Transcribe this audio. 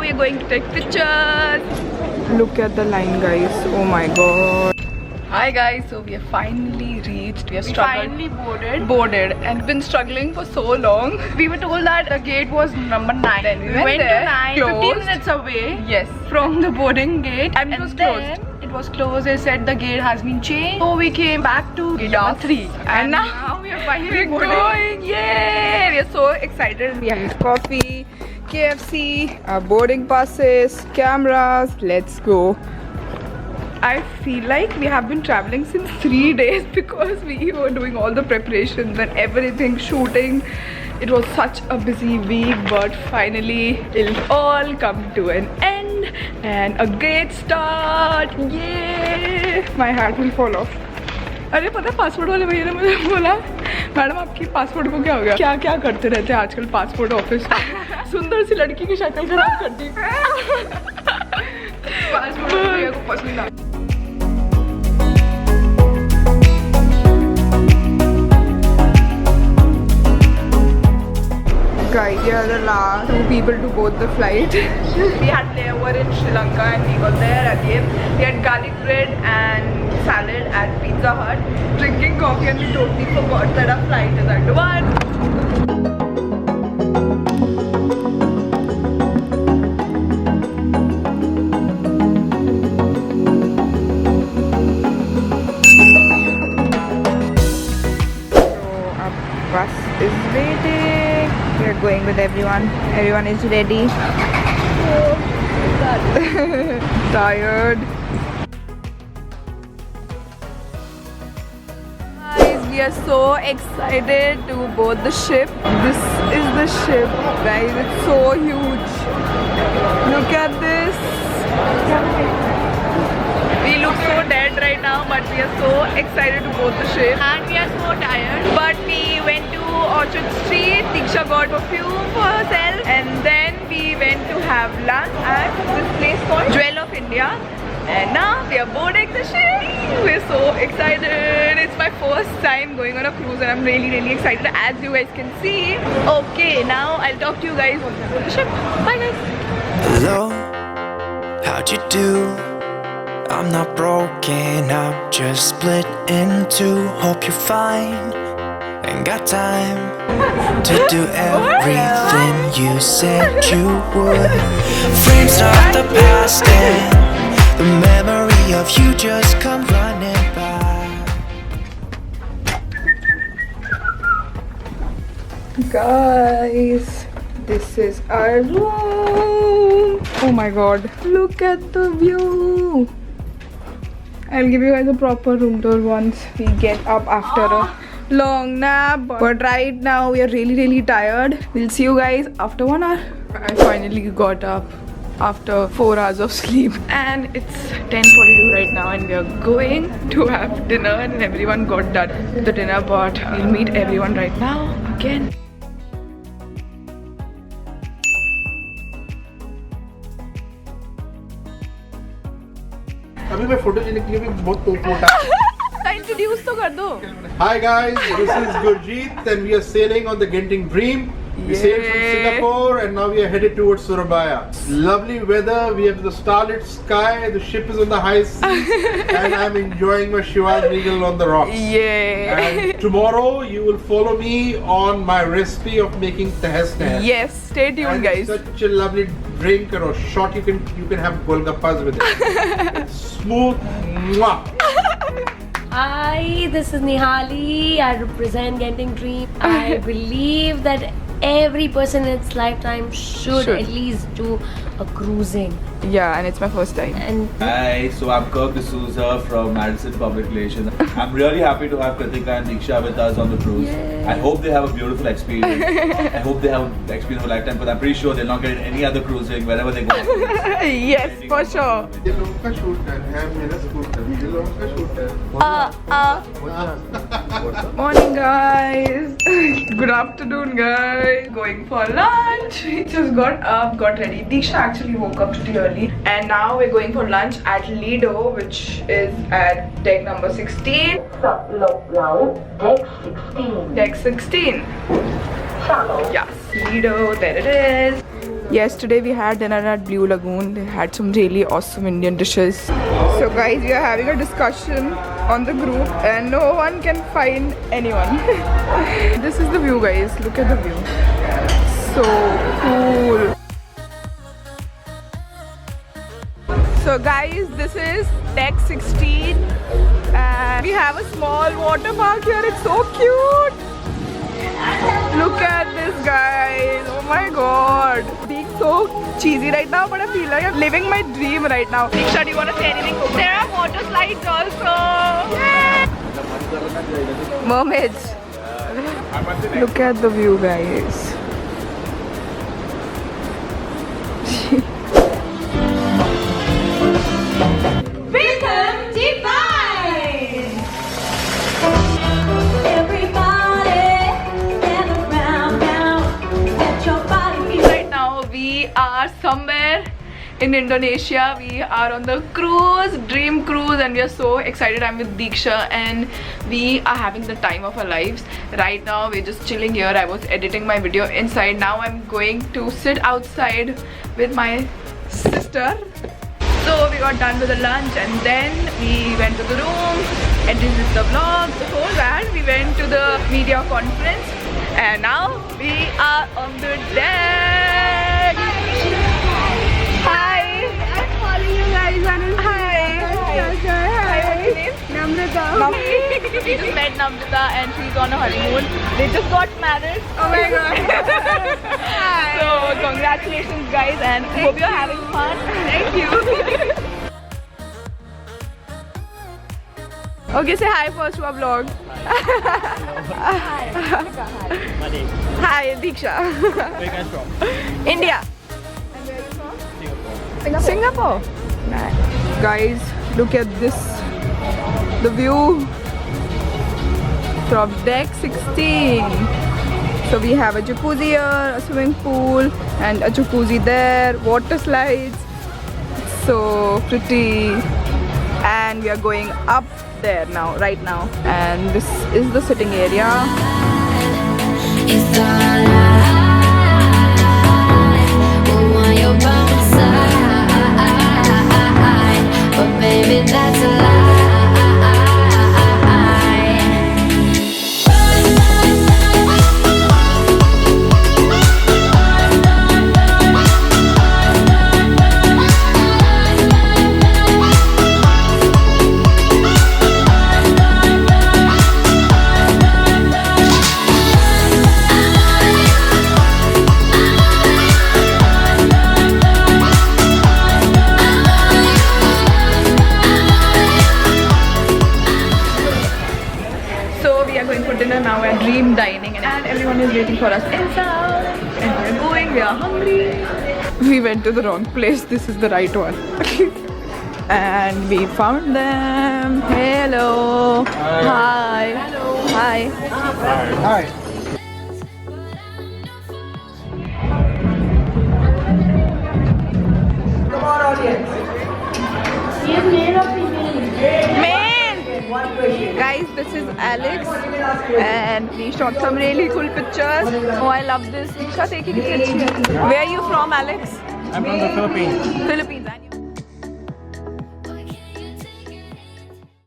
we are going to take pictures. Look at the line, guys. Oh my god. Hi guys, so we have finally reached. We have finally boarded and been struggling for so long. We were told that the gate was number 9. Then we went to 9, 15 minutes away. Yes, from the boarding gate, and it was closed. It was closed. They said the gate has been changed. So we came back to gate number 3, and now we are finally going. Yay! We are so excited. We have coffee, KFC, our boarding passes, cameras. Let's go. I feel like we have been traveling since 3 days because we were doing all the preparations and everything, shooting. It was such a busy week, but finally it'll all come to an end and a great start. Yay! My hat will fall off. अरे पता है passport वाले भैया ने मुझे बोला madam आपकी passport को क्या हो गया, क्या क्या करते रहते हैं आजकल पासपोर्ट ऑफिस, सुंदर सी लड़की की शक्ल खराब कर दी। पासपोर्ट भैया को पसंद आ। Guys, we are the last 2 people to board the flight. We had layover in Sri Lanka and we got there again. We had garlic bread and salad at Pizza Hut, drinking coffee, and we totally forgot that our flight is at 1. So our bus is waiting. We are going with everyone. Everyone is ready. Tired. Guys, we are so excited to board the ship. This is the ship, guys. It's so huge. Look at this. We look so dead right now, but we are so excited to board the ship. And we are so tired. But we went to Orchard Street. Diksha got perfume for herself, and then we went to have lunch at this place called Jewel of India. And now we are boarding the ship. We're so excited. It's my first time going on a cruise and I'm really excited, as you guys can see. Okay, now I'll talk to you guys once I'm on the ship. Bye guys. Hello, how'd you do? I'm not broken, I'm just split in two. Hope you're fine. Ain't got time to do everything you said you would. Frames of the past and the memory of you just come running back. Guys, this is our room. Oh my god, look at the view. I'll give you guys a proper room tour once we get up after a long nap. But right now we are really tired. We'll see you guys after 1 hour. I finally got up after 4 hours of sleep and it's 10:42 right now and we are going to have dinner and everyone got done the dinner, but we'll meet everyone right now again. अभी मैं photo लेने के लिए भी बहुत तोप मोटा introduce तो कर दो. Hi guys, this is Gurjeet and we are sailing on the Genting Dream. We sailed from Singapore and now we are headed towards Surabaya. Lovely weather, we have the starlit sky, the ship is on the high seas and I'm enjoying my Chivas Regal on the rocks. Yeah. And tomorrow you will follow me on my recipe of making tehes tehes. Yes, stay tuned guys. Such a lovely drink or a shot, you can have golgappas with it. It's smooth. Mwah. Hi, this is Nihali. I represent Genting Dream. I believe that every person in its lifetime should at least do a cruising. Yeah, and it's my first time. And Hi, so I'm Kirk D'Souza from Madison Public Relations. I'm really happy to have Kritika and Diksha with us on the cruise. Yay. I hope they have a beautiful experience. I hope they have an experience of a lifetime, but I'm pretty sure they'll not get any other cruising wherever they go. Yes, for sure. ये लोगों का shooter है, मेरा scooter, ये लोगों का shooter. Morning guys. Good afternoon guys. Going for lunch. We just got up, got ready. Diksha actually woke up pretty early and now we're going for lunch at Lido, which is at deck number 16. Deck 16. Deck 16. Shallow. Yes, Lido, there it is. Yesterday we had dinner at Blue Lagoon. They had some really awesome Indian dishes. So guys, we are having a discussion on the group and no one can find anyone. This is the view, guys. Look at the view. So cool. So guys, this is Deck 16 and we have a small water park here. It's so cute. Look at this, guys. Oh my god. Being so cheesy right now, but I feel like I'm living my dream right now. Diksha, do you want to say anything? There are water slides also. Yay! Mermaids. Look at the view, guys. Rhythm Divine! Everybody, gather round now. Let your body be. Right now, we are somewhere in Indonesia. We are on the cruise, dream cruise, and we are so excited. I'm with Diksha and we are having the time of our lives. Right now, we're just chilling here. I was editing my video inside. Now I'm going to sit outside with my sister. So we got done with the lunch and then we went to the room, edited the vlog. Before that, we went to the media conference and now we are on the deck. Hi! I'm calling you guys on Hi! Hi! What's your name? Namrata. We just met Namrata and she's on a honeymoon. They just got married. Oh my god. Hi. So congratulations guys and hope you're having fun. Thank you. Okay, say hi first to our vlog. Hi. Hi, Diksha. Where are you guys from? India. And where are you from? Singapore. Nice. Guys, look at this. The view from deck 16. So we have a jacuzzi here, a swimming pool and a jacuzzi there, water slides. So pretty. And we are going up there now, right now. And this is the sitting area. It's all right. We want you by my side. But baby, that's a lie. Now we're dream dining and everyone is waiting for us inside and we're going, we are hungry. We went to the wrong place, this is the right one. And we found them. Hello. Hi. Hello. Hi. Hi. Come on audience. Guys, this is Alex and we shot some really cool pictures. Oh, I love this. Where are you from, Alex? I'm from the Philippines. Philippines.